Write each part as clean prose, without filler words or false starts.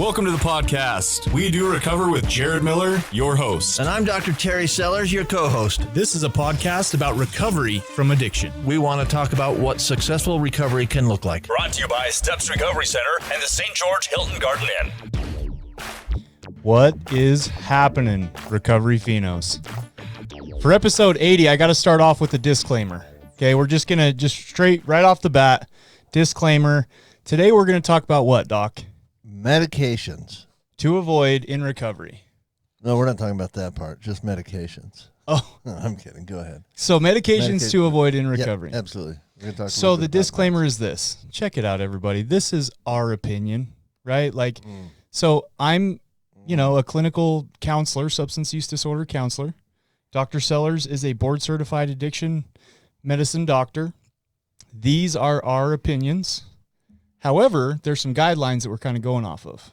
Welcome to the podcast. We do recover with Jared Miller, your host. And I'm Dr. Terry Sellers, your co-host. This is a podcast about recovery from addiction. We want to talk about what successful recovery can look like. Brought to you by Steps Recovery Center and the St. George Hilton Garden Inn. What is happening, Recovery Phenos? For episode 80, I got to start off with a disclaimer. Okay, we're just going to straight right off the bat, disclaimer. Today we're going to talk about what, Doc? Medications. To avoid in recovery. No, we're not talking about that part, just medications. Oh. No, I'm kidding. Go ahead. So medications to avoid in recovery. Yeah, absolutely. We're gonna talk so the disclaimer is this. Check it out, everybody. This is our opinion, right? Like, so I'm, a clinical counselor, substance use disorder counselor. Dr. Sellers is a board-certified addiction medicine doctor. These are our opinions. However, there's some guidelines that we're kind of going off of.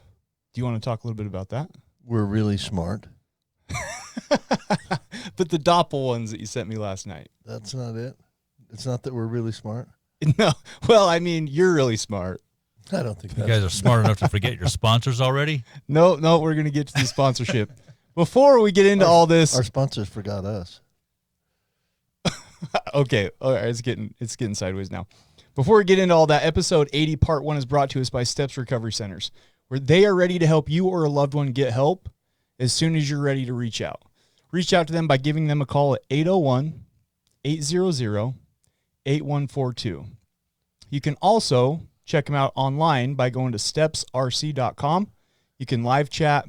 Do you want to talk a little bit about that? We're really smart. But the Doppel ones that you sent me last night. That's not it. It's not that we're really smart. No. Well, I mean, you're really smart. I don't think you guys are smart enough to forget your sponsors already? No, we're going to get to the sponsorship. Before we get into all this. Our sponsors forgot us. Okay. All right. It's getting sideways now. Before we get into all that, episode 80, part 1 is brought to us by Steps Recovery Centers, where they are ready to help you or a loved one get help as soon as you're ready to reach out. Reach out to them by giving them a call at 801-800-8142. You can also check them out online by going to stepsrc.com. You can live chat.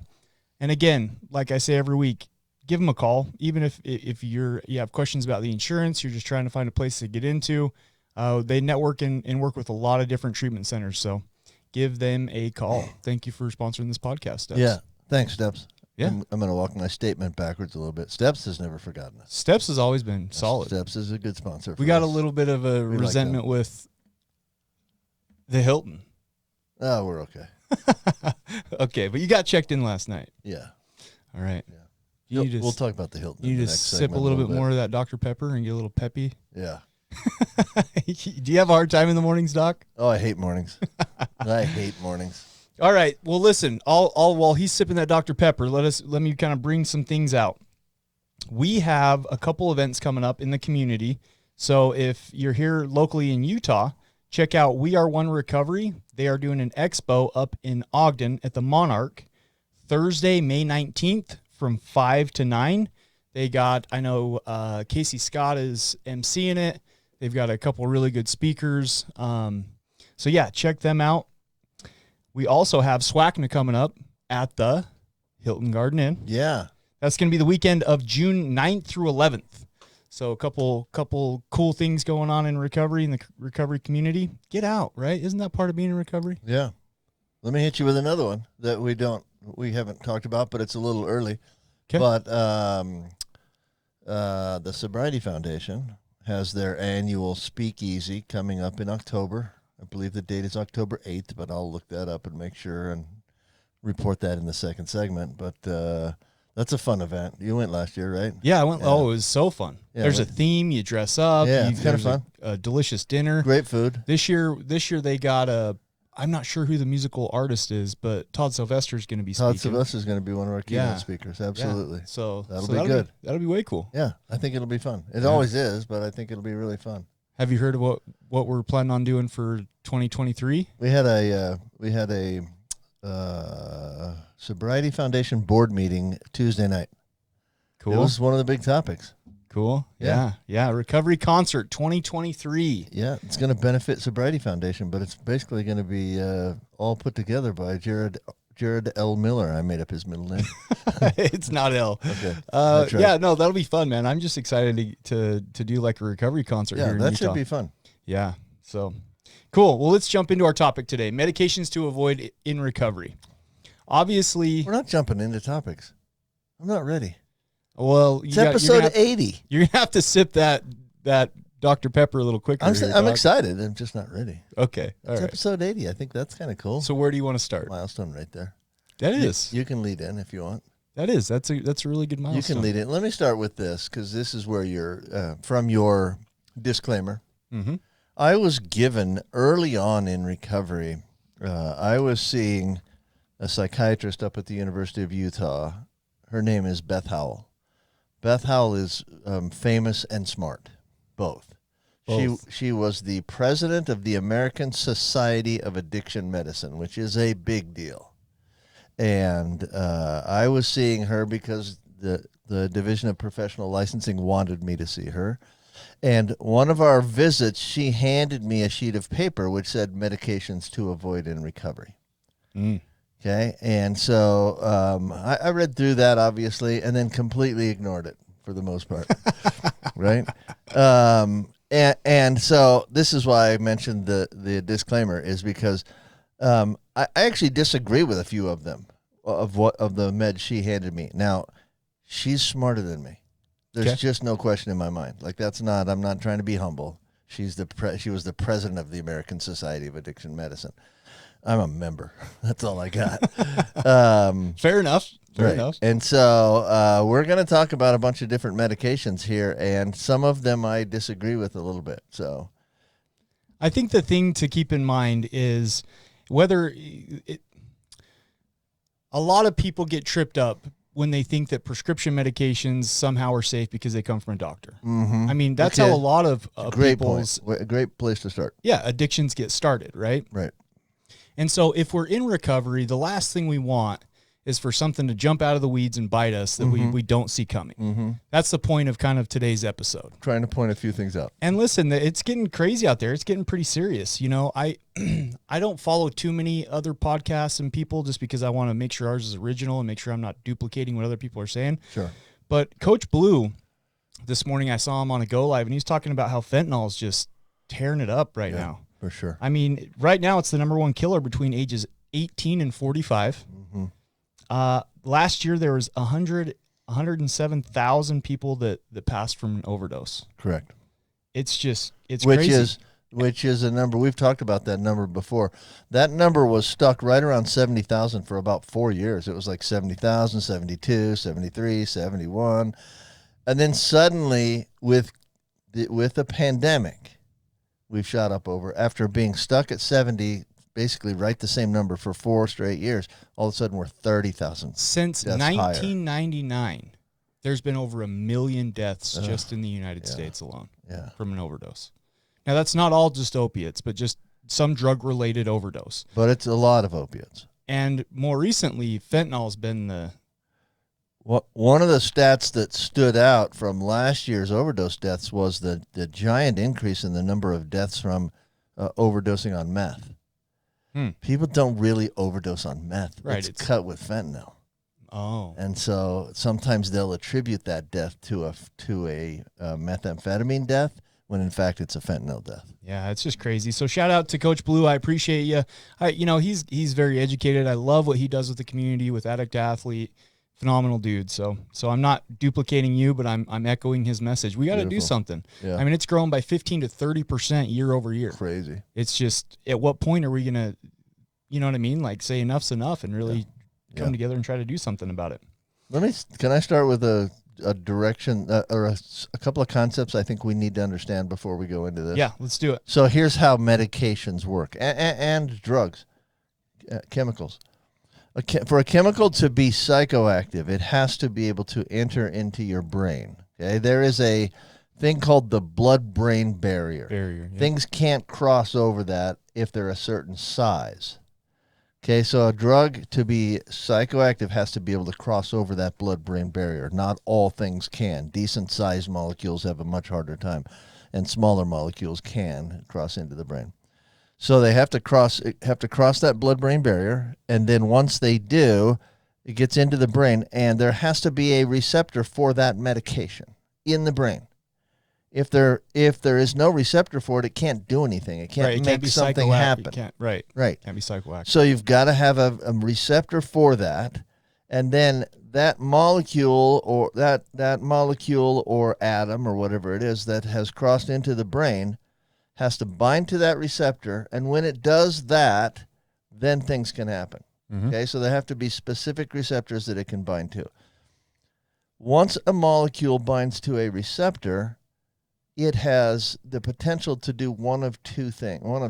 And again, like I say every week, give them a call. Even if you have questions about the insurance, you're just trying to find a place to get into. They network and work with a lot of different treatment centers, so give them a call. Thank you for sponsoring this podcast, Steps. Yeah, thanks, Steps. Yeah. I'm going to walk my statement backwards a little bit. Steps has never forgotten us. Steps has always been solid. Steps is a good sponsor for We got us. a little bit of a resentment with the Hilton. Oh, we're okay. Okay, but you got checked in last night. Yeah. All right. Yeah. We'll We'll talk about the Hilton. You in the just next sip a segment little bit more of that Dr. Pepper and get a little peppy. Yeah. Do you have a hard time in the mornings, Doc? Oh, I hate mornings. I hate mornings. All right. Well, listen, all while he's sipping that Dr. Pepper, let me kind of bring some things out. We have a couple events coming up in the community. So if you're here locally in Utah, check out We Are One Recovery. They are doing an expo up in Ogden at the Monarch Thursday, May 19th from 5 to 9. They got, I know Casey Scott is emceeing it. They've got a couple really good speakers. So yeah, check them out. We also have SWACNA coming up at the Hilton Garden Inn. Yeah. That's going to be the weekend of June 9th through 11th. So a couple cool things going on in recovery, in the recovery community. Get out, right? Isn't that part of being in recovery? Yeah. Let me hit you with another one that we haven't talked about, but it's a little early. Okay. But the Sobriety Foundation has their annual speakeasy coming up in October. I believe the date is October 8th, but I'll look that up and make sure and report that in the second segment. But that's a fun event. You went last year, right? Yeah, I went. Yeah. Oh, it was so fun. Yeah, there's a theme. You dress up. Yeah, it's kind of fun. A delicious dinner. Great food. This year they got I'm not sure who the musical artist is, but Todd Sylvester is going to be speaking. Todd Sylvester is going to be one of our keynote speakers. Absolutely. Yeah. So that'll be good. That'll be way cool. Yeah, I think it'll be fun. It always is, but I think it'll be really fun. Have you heard of what we're planning on doing for 2023? We had a Sobriety Foundation board meeting Tuesday night. Cool. It was one of the big topics. Cool. Yeah. Recovery Concert 2023. Yeah, it's going to benefit Sobriety Foundation, but it's basically going to be all put together by Jared L. Miller. I made up his middle name. It's not L. Okay. Right. Yeah, no, that'll be fun, man. I'm just excited to do like a recovery concert here in Utah. Yeah, that should be fun. Yeah. So cool. Well, let's jump into our topic today. Medications to avoid in recovery. Obviously, we're not jumping into topics. I'm not ready. Well, it's episode 80. You're going to have to sip that Dr. Pepper a little quicker. I'm excited. I'm just not ready. Okay. It's episode 80. I think that's kind of cool. So where do you want to start? Milestone right there. That is. You can lead in if you want. That is. That's a really good milestone. You can lead in. Let me start with this because this is where you're from your disclaimer. Mm-hmm. I was given early on in recovery, I was seeing a psychiatrist up at the University of Utah. Her name is Beth Howell. Beth Howell is famous and smart, both. She was the president of the American Society of Addiction Medicine, which is a big deal. And I was seeing her because the Division of Professional Licensing wanted me to see her. And one of our visits, she handed me a sheet of paper which said medications to avoid in recovery. Okay. And so I read through that, obviously, and then completely ignored it for the most part. Right. And so this is why I mentioned the disclaimer, is because I actually disagree with a few of them, of the meds she handed me. Now, she's smarter than me. There's just no question in my mind. Like, I'm not trying to be humble. She was the president of the American Society of Addiction Medicine. I'm a member. That's all I got. Fair enough. Fair right. enough. And so we're going to talk about a bunch of different medications here, and some of them I disagree with a little bit. So I think the thing to keep in mind is whether a lot of people get tripped up when they think that prescription medications somehow are safe because they come from a doctor. Mm-hmm. I mean, that's how a lot of great people's point. A great place to start. Yeah, addictions get started, right? Right. And so if we're in recovery, the last thing we want is for something to jump out of the weeds and bite us that we don't see coming. Mm-hmm. That's the point of kind of today's episode. Trying to point a few things out. And listen, it's getting crazy out there. It's getting pretty serious. You know, I don't follow too many other podcasts and people just because I want to make sure ours is original and make sure I'm not duplicating what other people are saying. Sure. But Coach Blue, this morning I saw him on a Go Live, and he's talking about how fentanyl is just tearing it up right now. For sure. I mean, right now it's the number one killer between ages 18 and 45. Mm-hmm. Last year there was 107,000 people that passed from an overdose. Correct. It's crazy. Which is a number, we've talked about that number before. That number was stuck right around 70,000 for about 4 years. It was like 70,000, 72, 73, 71. And then suddenly with the pandemic, we've shot up over, after being stuck at 70, basically right the same number for 4 straight years. All of a sudden, we're 30,000. Since 1999, there's been over 1 million deaths just in the United States alone from an overdose. Now, that's not all just opiates, but just some drug-related overdose. But it's a lot of opiates. And more recently, fentanyl's been one of the stats that stood out from last year's overdose deaths was the giant increase in the number of deaths from overdosing on meth. People don't really overdose on meth. Right, it's cut with fentanyl. Oh. And so sometimes they'll attribute that death to a methamphetamine death when in fact it's a fentanyl death. Yeah, it's just crazy. So shout out to Coach Blue. I appreciate you. He's very educated. I love what he does with the community, with Addict Athlete. Phenomenal dude. So I'm not duplicating you, but I'm echoing his message. We got to do something. Yeah. I mean, it's grown by 15 to 30% year over year. Crazy. It's just, at what point are we going to, you know what I mean? Like, say enough's enough and really come together and try to do something about it. Can I start with a direction or a couple of concepts I think we need to understand before we go into this? Yeah, let's do it. So here's how medications work and drugs, chemicals. For a chemical to be psychoactive, it has to be able to enter into your brain. Okay, there is a thing called the blood-brain barrier. Things can't cross over that if they're a certain size. Okay, so a drug to be psychoactive has to be able to cross over that blood-brain barrier. Not all things can. Decent-sized molecules have a much harder time, and smaller molecules can cross into the brain. So they have to cross that blood-brain barrier, and then once they do, it gets into the brain, and there has to be a receptor for that medication in the brain. If there is no receptor for it, it can't do anything. It can't make something happen. Right. Can't be psychoactive. So you've got to have a receptor for that, and then that molecule or that molecule or atom or whatever it is that has crossed into the brain has to bind to that receptor, and when it does that, then things can happen. Mm-hmm. Okay, so there have to be specific receptors that it can bind to. Once a molecule binds to a receptor, it has the potential to do one of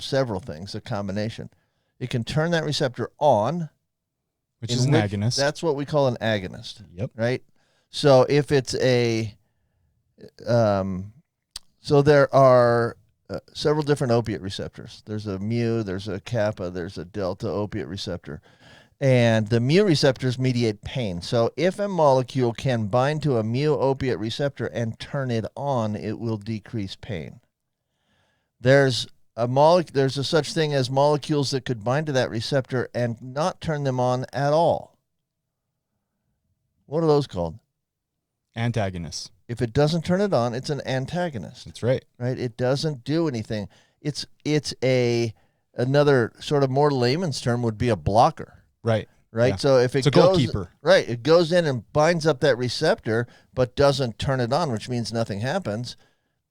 several things, a combination. It can turn that receptor on, which is an agonist. That's what we call an agonist. Yep. Right? So if it's so there are several different opiate receptors. There's a mu, there's a kappa, there's a delta opiate receptor. And the mu receptors mediate pain. So if a molecule can bind to a mu opiate receptor and turn it on, it will decrease pain. There's a such thing as molecules that could bind to that receptor and not turn them on at all. What are those called? Antagonists. If it doesn't turn it on, it's an antagonist. That's right. Right? It doesn't do anything. It's another sort of more layman's term would be a blocker. Right. Right. Yeah. So if It's a goalkeeper. Right. It goes in and binds up that receptor, but doesn't turn it on, which means nothing happens.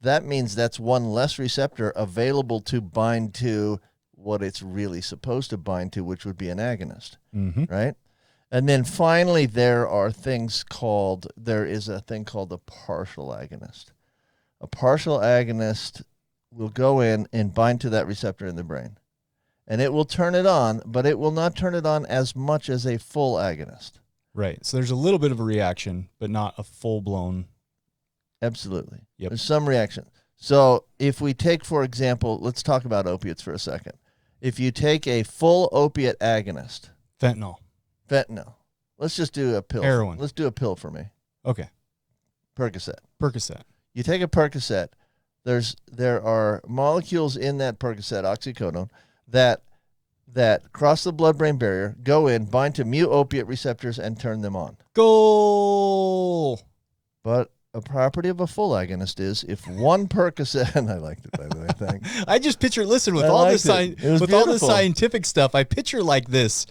That means that's one less receptor available to bind to what it's really supposed to bind to, which would be an agonist. Mm-hmm. Right. And then finally, there is a thing called a partial agonist. A partial agonist will go in and bind to that receptor in the brain. And it will turn it on, but it will not turn it on as much as a full agonist. Right. So there's a little bit of a reaction, but not a full-blown. Absolutely. Yep. There's some reaction. So if we take, for example, let's talk about opiates for a second. If you take a full opiate agonist, Fentanyl. let's just do a pill. Heroin. Let's do a pill for me. Okay. Percocet. You take a Percocet, there are molecules in that Percocet, oxycodone, that cross the blood-brain barrier, go in, bind to mu opiate receptors, and turn them on. Goal. But a property of a full agonist is if one Percocet, and I liked it, by the way, thanks. I just picture, listen, with I all liked this it. It was with all this beautiful. scientific stuff, I picture like this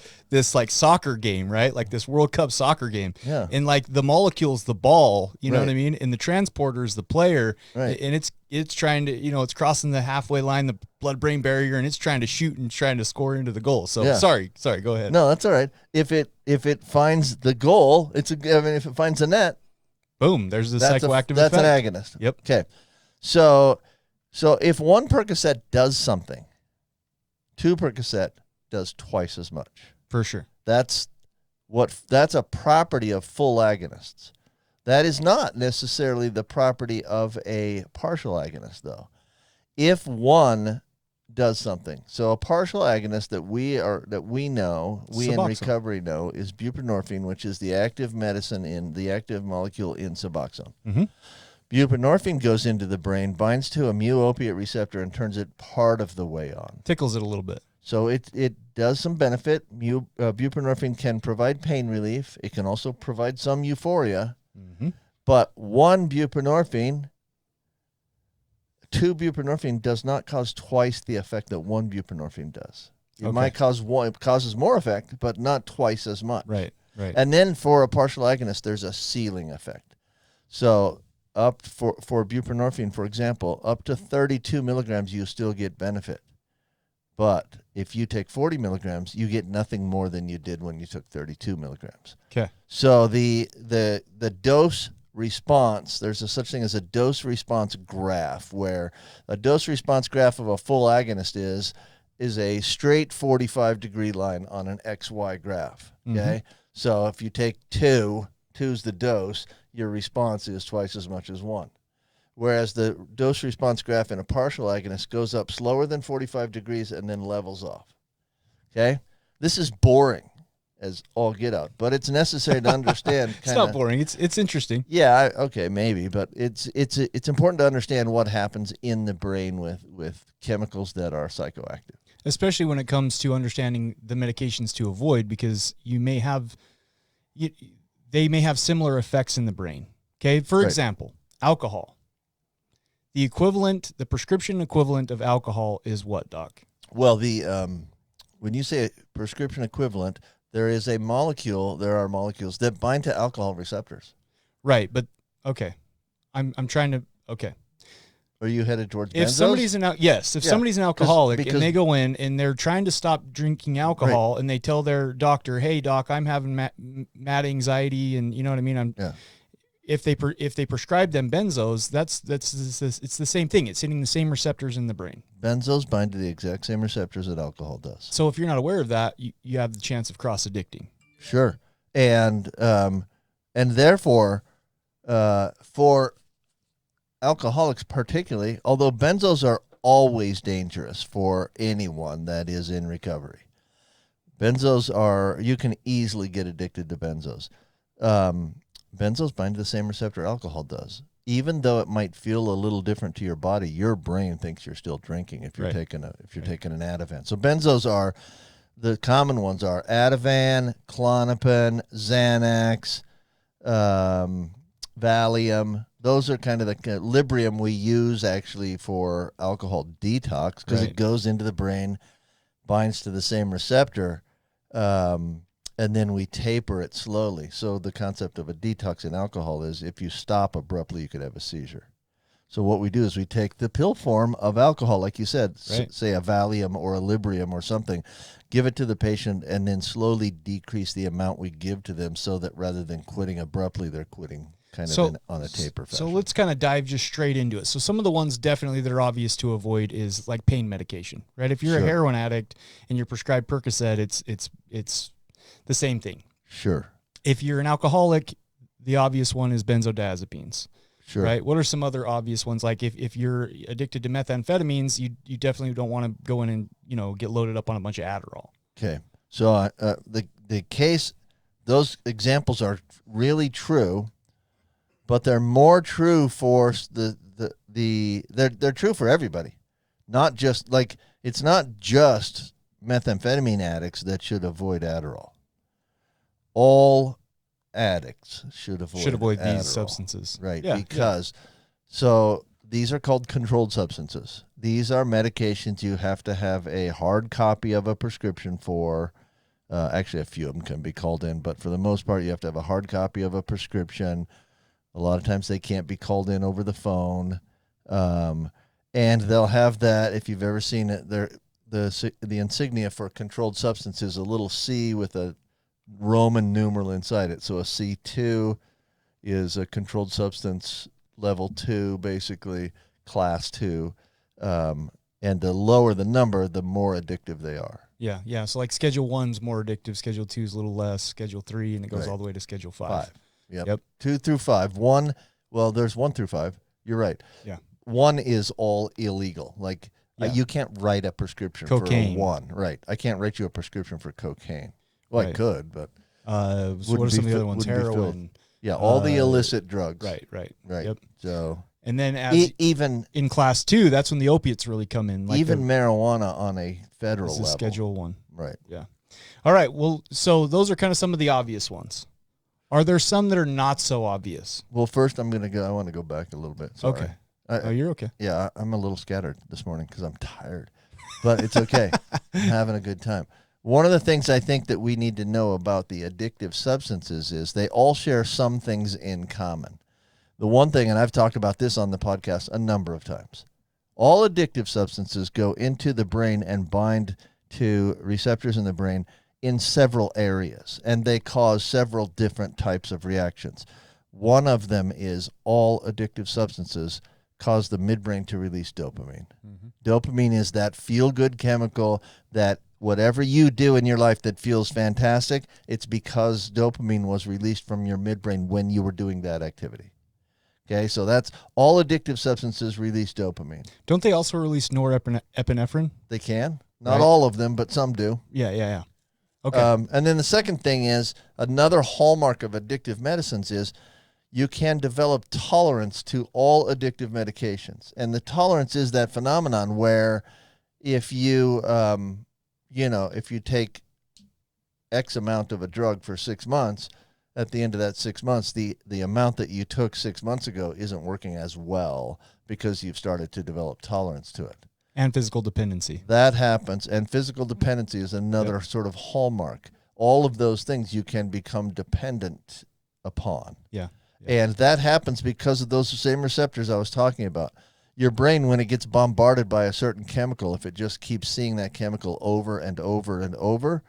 like soccer game, right? Like this World Cup soccer game. Yeah. And like the molecule's the ball, you know Right. what I mean? And the transporter's the player. Right. And it's trying to, it's crossing the halfway line, the blood-brain barrier, and it's trying to shoot and trying to score into the goal. So Yeah. sorry, go ahead. No, that's all right. If it finds the goal, if it finds the net, Boom, there's the psychoactive that's effect. an agonist. Yep. Okay. So if one Percocet does something, two Percocet does twice as much. For sure. That's a property of full agonists. That is not necessarily the property of a partial agonist, though. If one does something, so a partial agonist that we know, we in Suboxone. recovery know, is buprenorphine, which is the active molecule in Suboxone. Mm-hmm. Buprenorphine goes into the brain, binds to a mu opiate receptor, and turns it part of the way on. Tickles it a little bit. So it does some benefit. Buprenorphine can provide pain relief. It can also provide some euphoria. Mm-hmm. But two buprenorphine does not cause twice the effect that one buprenorphine does. It might cause one. It causes more effect, but not twice as much. Right. And then for a partial agonist, there's a ceiling effect. So up for buprenorphine, for example, up to 32 milligrams, you still get benefit. But if you take 40 milligrams, you get nothing more than you did when you took 32 milligrams. Okay. So the dose response, there's a such thing as a dose response graph, where a dose response graph of a full agonist is a straight 45-degree line on an XY graph. Okay. Mm-hmm. So if you take two's the dose, your response is twice as much as one. Whereas the dose response graph in a partial agonist goes up slower than 45 degrees and then levels off. Okay? This is boring as all get out, but it's necessary to understand. It's not boring. It's interesting. Yeah, okay, maybe, but it's important to understand what happens in the brain with chemicals that are psychoactive. Especially when it comes to understanding the medications to avoid, because they may have similar effects in the brain. Okay? For example, alcohol. The prescription equivalent of alcohol is what, Doc? Well, when you say prescription equivalent, there are molecules that bind to alcohol receptors. Right, but okay. I'm trying to Are you headed towards benzos? If somebody's an alcoholic and they go in and they're trying to stop drinking alcohol, and they tell their doctor, "Hey doc, I'm having mad anxiety," and you know what I mean, if they prescribe them benzos, it's the same thing. It's hitting the same receptors in the brain. Benzos bind to the exact same receptors that alcohol does. So if you're not aware of that, you have the chance of cross-addicting. Sure. And therefore, for alcoholics particularly, although benzos are always dangerous for anyone that is in recovery. You can easily get addicted to benzos. Benzos bind to the same receptor alcohol does. Even though it might feel a little different to your body, your brain thinks you're still drinking if you're taking an Ativan. So benzos are, the common ones are Ativan, Klonopin, Xanax, Valium. Those are kind of the Librium we use actually for alcohol detox because it goes into the brain, binds to the same receptor, and then we taper it slowly. So the concept of a detox in alcohol is if you stop abruptly, you could have a seizure. So what we do is we take the pill form of alcohol, like you said, say a Valium or a Librium or something, give it to the patient, and then slowly decrease the amount we give to them so that rather than quitting abruptly, they're quitting on a taper fashion. So let's kind of dive just straight into it. So some of the ones definitely that are obvious to avoid is like pain medication, right? If you're a heroin addict and you're prescribed Percocet, it's the same thing. Sure. If you're an alcoholic, the obvious one is benzodiazepines. Sure. Right. What are some other obvious ones? Like if you're addicted to methamphetamines, you definitely don't want to go in and get loaded up on a bunch of Adderall. Okay. So the case, those examples are really true, but they're more true for they're true for everybody, not just like it's not just methamphetamine addicts that should avoid Adderall. All addicts should avoid Adderall. These substances, right? Because so these are called controlled substances. These are medications you have to have a hard copy of a prescription for. Actually, a few of them can be called in, but for the most part, you have to have a hard copy of a prescription. A lot of times they can't be called in over the phone. And they'll have that, if you've ever seen it, the insignia for controlled substance is a little C with a Roman numeral inside it. So a C2 is a controlled substance level 2, basically, class 2. And the lower the number, the more addictive they are. Yeah. So like Schedule 1's more addictive, Schedule 2 is a little less, Schedule 3, and it goes all the way to Schedule 5. Yep. 2 through 5. There's 1 through 5. You're right. Yeah. 1 is all illegal. Like you can't write a prescription cocaine. For 1. Right. I can't write you a prescription for cocaine. Well, I could, but so what are some of the other ones? Heroin. Yeah, all the illicit drugs. Right. Yep. So and then even in class 2, that's when the opiates really come in. Like even marijuana on a federal level. Schedule 1. Right. Yeah. All right. Well, so those are kind of some of the obvious ones. Are there some that are not so obvious? Well, first I want to go back a little bit. Sorry. Okay. You're okay. Yeah, I'm a little scattered this morning because I'm tired, but it's okay. I'm having a good time. One of the things I think that we need to know about the addictive substances is they all share some things in common. The one thing, and I've talked about this on the podcast a number of times, all addictive substances go into the brain and bind to receptors in the brain in several areas, and they cause several different types of reactions. One of them is all addictive substances cause the midbrain to release dopamine. Mm-hmm. Dopamine is that feel-good chemical that whatever you do in your life that feels fantastic, it's because dopamine was released from your midbrain when you were doing that activity. Okay, so that's all addictive substances release dopamine. Don't they also release norepinephrine? They can. Not all of them, but some do. Yeah. Okay. And then the second thing is, another hallmark of addictive medicines is you can develop tolerance to all addictive medications. And the tolerance is that phenomenon where if you, if you take X amount of a drug for 6 months, at the end of that 6 months, the amount that you took 6 months ago isn't working as well because you've started to develop tolerance to it. And physical dependency. That happens, and physical dependency is another sort of hallmark. All of those things you can become dependent upon. Yeah. And that happens because of those same receptors I was talking about. Your brain, when it gets bombarded by a certain chemical, if it just keeps seeing that chemical over and over and over,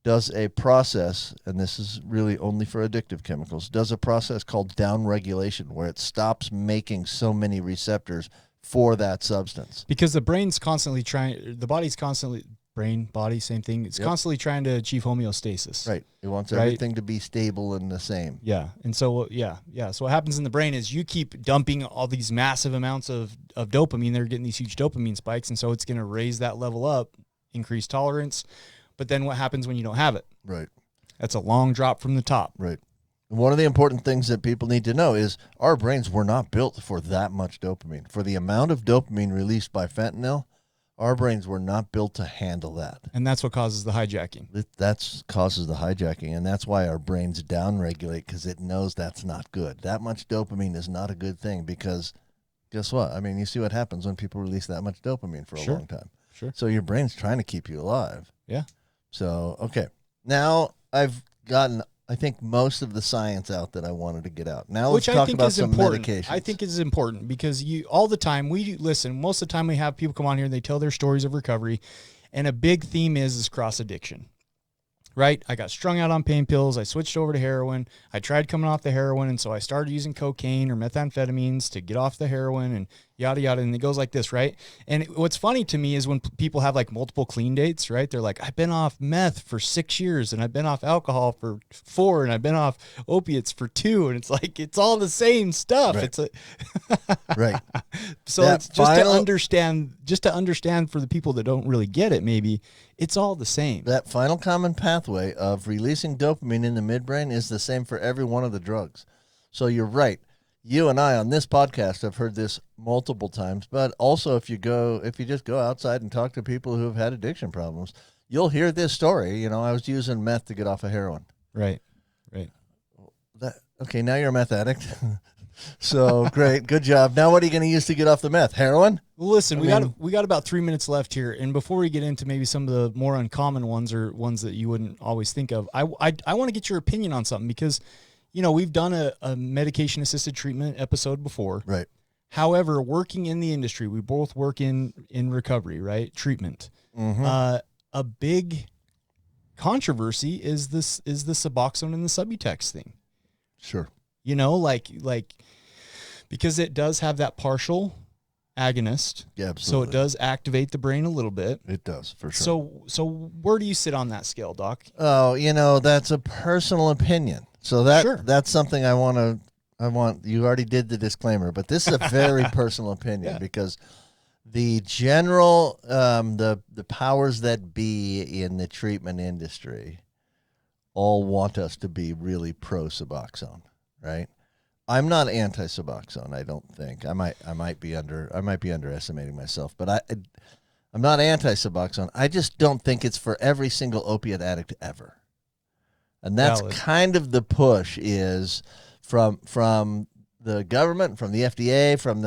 does a process, and this is really only for addictive chemicals, does a process called downregulation, where it stops making so many receptors for that substance. Because the body's constantly brain, body, same thing. It's Yep. constantly trying to achieve homeostasis. Right. It wants Right. everything to be stable and the same. Yeah. And so, So what happens in the brain is you keep dumping all these massive amounts of dopamine. They're getting these huge dopamine spikes. And so it's going to raise that level up, increase tolerance. But then what happens when you don't have it? Right. That's a long drop from the top. Right. One of the important things that people need to know is our brains were not built for that much dopamine. For the amount of dopamine released by fentanyl, our brains were not built to handle that. And that's what causes the hijacking. That causes the hijacking, and that's why our brains downregulate, because it knows that's not good. That much dopamine is not a good thing, because guess what? I mean, you see what happens when people release that much dopamine for a Sure. long time. Sure. So your brain's trying to keep you alive. Yeah. So, okay. Now I've gotten, I think, most of the science out that I wanted to get out. Now let's Which I talk think about is some important. medications. I think is important because all the time most of the time we have people come on here and they tell their stories of recovery, and a big theme is cross addiction. Right? I got strung out on pain pills. I switched over to heroin. I tried coming off the heroin, and so I started using cocaine or methamphetamines to get off the heroin and yada, yada. And it goes like this, right? And what's funny to me is when people have like multiple clean dates, right? They're like, I've been off meth for 6 years, and I've been off alcohol for 4, and I've been off opiates for 2. And it's like, it's all the same stuff. Right. It's Right. so That it's just final- to understand for the people that don't really get it, maybe it's all the same. That final common pathway of releasing dopamine in the midbrain is the same for every one of the drugs. So you're right. You and I on this podcast have heard this multiple times, but also if you just go outside and talk to people who have had addiction problems, you'll hear this story. You know, I was using meth to get off of heroin. Right. Okay, now you're a meth addict. So great, good job. Now what are you going to use to get off the meth? Heroin? Well, listen, we got about 3 minutes left here, and before we get into maybe some of the more uncommon ones or ones that you wouldn't always think of, I want to get your opinion on something because, you know, we've done a medication assisted treatment episode before. Right. However, working in the industry, we both work in recovery, right? Treatment. Mm-hmm. A big controversy is the Suboxone and the Subutex thing. Sure. You know, like because it does have that partial agonist. Yeah, So absolutely. it does activate the brain a little bit. It does, for sure. So where do you sit on that scale, Doc? Oh, you know, that's a personal opinion. So that's something I want, you already did the disclaimer, but this is a very personal opinion because the general, the powers that be in the treatment industry all want us to be really pro Suboxone, right? I'm not anti Suboxone. I don't think I might be underestimating myself, but I'm not anti Suboxone. I just don't think it's for every single opiate addict ever. And that's Valid. kind of the push is from the government, from the FDA, from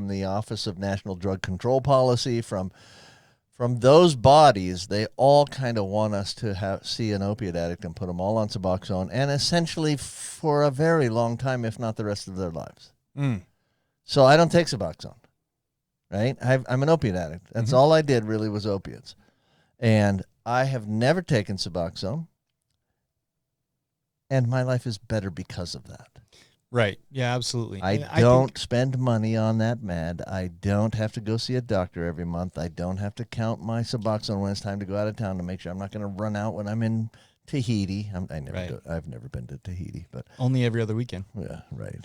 the Office of National Drug Control Policy, from those bodies. They all kind of want us to see an opiate addict and put them all on Suboxone, and essentially for a very long time, if not the rest of their lives. So I don't take Suboxone, right? I'm an opiate addict. That's all I did really was opiates. And I have never taken Suboxone. And my life is better because of that. Right. Yeah, absolutely. I don't spend money on that med. I don't have to go see a doctor every month. I don't have to count my Suboxone when it's time to go out of town to make sure I'm not going to run out when I'm in Tahiti. I've never been to Tahiti, but only every other weekend. yeah, right.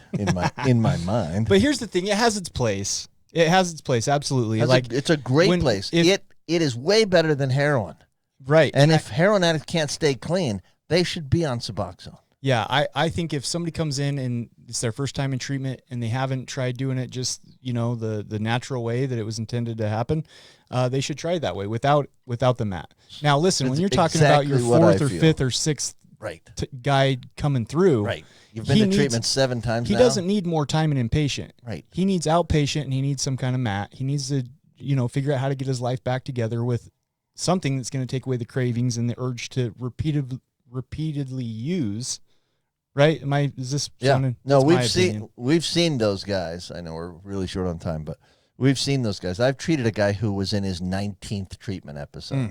In my mind. But here's the thing: it has its place. It has its place, absolutely. It's a great place. It is way better than heroin. Right. And if heroin addicts can't stay clean, they should be on Suboxone. Yeah, I think if somebody comes in and it's their first time in treatment and they haven't tried doing it just, you know, the natural way that it was intended to happen, they should try it that way without the mat. Now, listen, when you're talking about your fourth or fifth or sixth guy coming through, right? You've been to treatment 7 times. He doesn't need more time and inpatient. Right. He needs outpatient and he needs some kind of mat. He needs to, you know, figure out how to get his life back together with something that's going to take away the cravings and the urge to repeatedly use. Right? Is this sounding? No, we've seen those guys. I know we're really short on time, but we've seen those guys. I've treated a guy who was in his 19th treatment episode.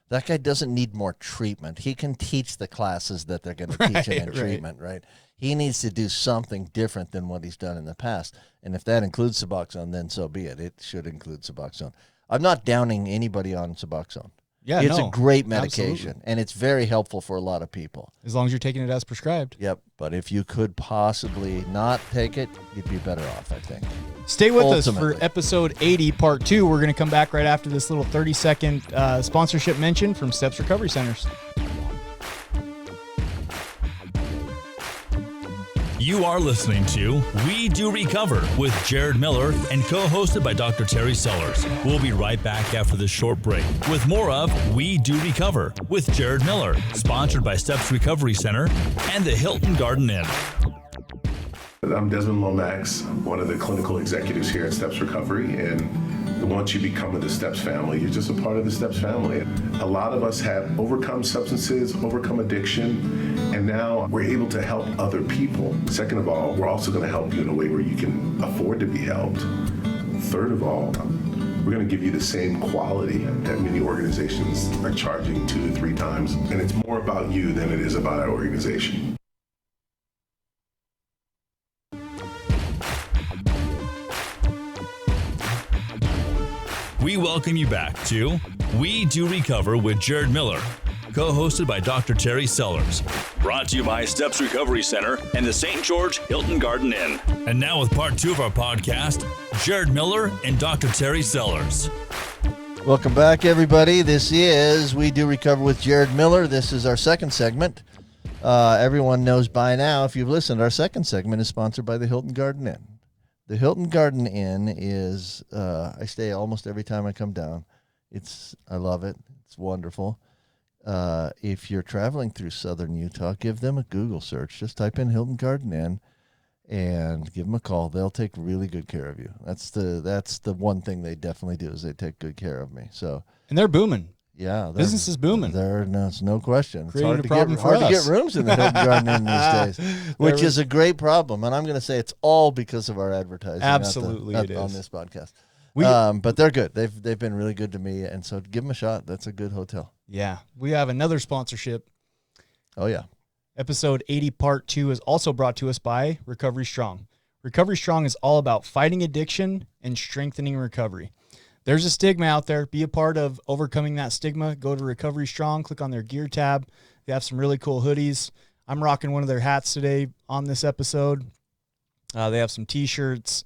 That guy doesn't need more treatment. He can teach the classes that they're going to teach him in treatment, right? He needs to do something different than what he's done in the past. And if that includes Suboxone, then so be it. It should include Suboxone. I'm not downing anybody on Suboxone. Yeah, It's no, a great medication, absolutely. and it's very helpful for a lot of people. As long as you're taking it as prescribed. Yep, but if you could possibly not take it, you'd be better off, I think. Stay with us Ultimately. for episode 80, part 2. We're going to come back right after this little 30-second sponsorship mention from Steps Recovery Centers. You are listening to We Do Recover with Jared Miller and co-hosted by Dr. Terry Sellers. We'll be right back after this short break with more of We Do Recover with Jared Miller, sponsored by Steps Recovery Center and the Hilton Garden Inn. I'm Desmond Lomax, one of the clinical executives here at Steps Recovery, and once you become with the Steps family, you're just a part of the Steps family. A lot of us have overcome substances, overcome addiction, and now we're able to help other people. Second of all, we're also going to help you in a way where you can afford to be helped. Third of all, we're going to give you the same quality that many organizations are charging 2 to 3 times, and it's more about you than it is about our organization. We welcome you back to We Do Recover with Jared Miller, co-hosted by Dr. Terry Sellers. Brought to you by Steps Recovery Center and the St. George Hilton Garden Inn. And now with part 2 of our podcast, Jared Miller and Dr. Terry Sellers. Welcome back, everybody. This is We Do Recover with Jared Miller. This is our second segment. Everyone knows by now, if you've listened, our second segment is sponsored by the Hilton Garden Inn. The Hilton Garden Inn is, I stay almost every time I come down. I love it. It's wonderful. If you're traveling through southern Utah, give them a Google search. Just type in Hilton Garden Inn and give them a call. They'll take really good care of you. That's the one thing they definitely do is they take good care of me. So, And they're booming. yeah, Business is booming. It's no question. Creating It's a problem for hard to us. get rooms in the Hilton Garden Inn these days, which is a great problem. And I'm going to say it's all because of our advertising. Absolutely it on is. this podcast. We- But they're good. They've been really good to me, and so give them a shot. That's a good hotel. Yeah. We have another sponsorship. Oh yeah, Episode 80, part 2 is also brought to us by Recovery Strong. Recovery Strong is all about fighting addiction and strengthening recovery. There's a stigma out there. Be a part of overcoming that stigma. Go to Recovery Strong, click on their gear tab. They have some really cool hoodies. I'm rocking one of their hats today on this episode. They have some t-shirts,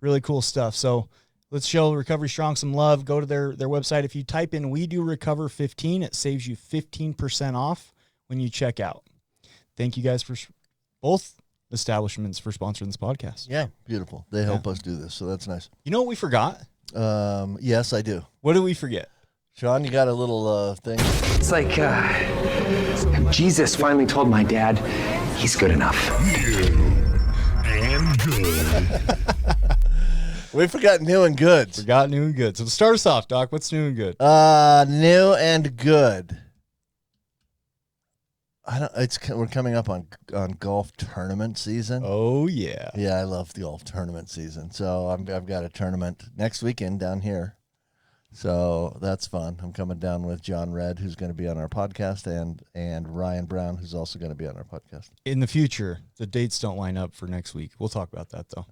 really cool stuff. So let's show Recovery Strong some love. Go to their website. If you type in We Do Recover 15, it saves you 15% off when you check out. Thank you guys for both establishments for sponsoring this podcast. yeah, beautiful. They help us do this, so that's nice. You know what we forgot? Yes, I do. What did we forget? Sean, you got a little thing? It's like Jesus finally told my dad he's good enough. And good. We forgot new and good. Forgot new and good. So to start us off, Doc, what's new and good? New and good. We're coming up on golf tournament season. Oh, yeah. Yeah, I love the golf tournament season. So I've got a tournament next weekend down here. So that's fun. I'm coming down with John Red, who's going to be on our podcast, and Ryan Brown, who's also going to be on our podcast. In the future, the dates don't line up for next week. We'll talk about that, though.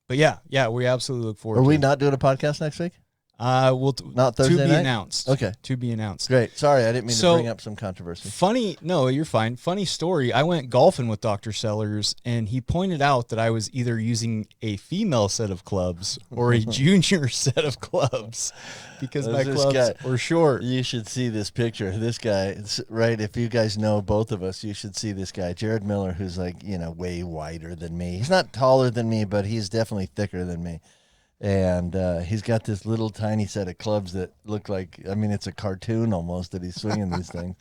But yeah, we absolutely look forward Are to we it. not doing a podcast next week? Not Thursday to be night? announced. Okay. To be announced. Great. Sorry, I didn't mean So- to bring up some controversy. No, you're fine. Funny story. I went golfing with Dr. Sellers, and he pointed out that I was either using a female set of clubs or a junior set of clubs because my This clubs guy- were short. You should see this picture. This guy, right? If you guys know both of us, you should see this guy, Jared Miller, who's like, way wider than me. He's not taller than me, but he's definitely thicker than me. And he's got this little tiny set of clubs that look like, it's a cartoon almost that he's swinging these things.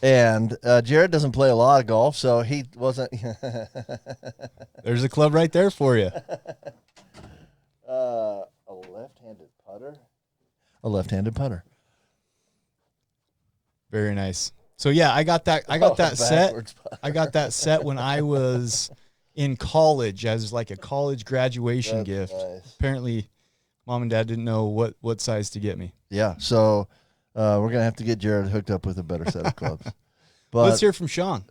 And Jared doesn't play a lot of golf, so he wasn't. There's a club right there for you. A left-handed putter? A left-handed putter. Very nice. So yeah, I got that set. Backwards putter. I got that set when I was in college as like a college graduation That's gift. nice. Apparently, mom and dad didn't know what size to get me. Yeah, so we're going to have to get Jared hooked up with a better set of clubs. But Let's hear from Sean.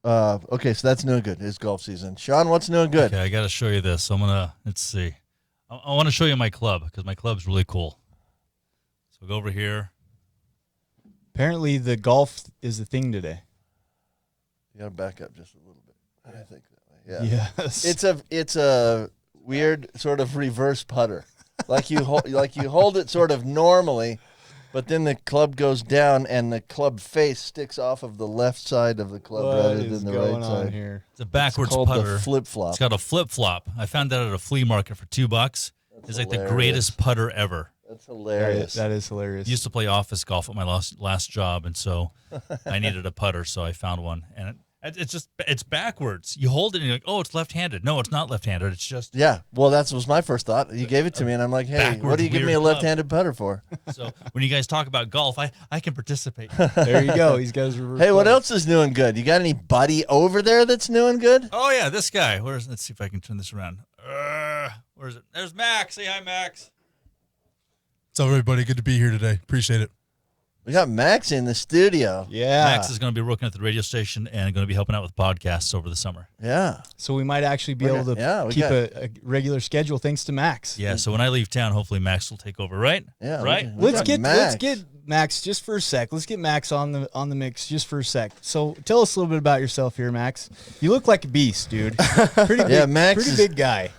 okay, so that's new and good. It's golf season. Sean, what's new and good? Okay, I got to show you this. Let's see. I want to show you my club because my club's really cool. So go over here. Apparently, the golf is the thing today. You gotta back up just a little bit. I think that way. Yeah. Yes. It's a weird sort of reverse putter. Like you hold it sort of normally, but then the club goes down and the club face sticks off of the left side of the club rather than the right side. Here? It's a backwards It's called putter. the flip flop. It's got a flip flop. I found that at a flea market for $2. It's like the hilarious. greatest putter ever. That's hilarious. That is hilarious. I used to play office golf at my last job, and so I needed a putter, so I found one. And it's backwards. You hold it, and you're like, oh, it's left-handed. No, it's not left-handed. It's just Yeah, well, that was my first thought. You gave it to me, and I'm like, hey, backwards, what do you give me a weird club. left-handed putter for? so. When you guys talk about golf, I can participate. There you go. He's got his reverse. Hey, what putter. else is new and good? You got anybody over there that's new and good? Oh yeah, this guy. Let's see if I can turn this around. Where is it? There's Max. Say hi, Max. What's up, everybody? Good to be here today. Appreciate it. We got Max in the studio. Yeah. Max is going to be working at the radio station and going to be helping out with podcasts over the summer. Yeah. So we might actually be able to Yeah, we keep got- a regular schedule thanks to Max. Yeah, so when I leave town, hopefully Max will take over, right? Yeah, Right? we Let's got get Max just for a sec. Let's get Max on the mix just for a sec. So tell us a little bit about yourself here, Max. You look like a beast, dude. Pretty big, Yeah, Max pretty is- big guy.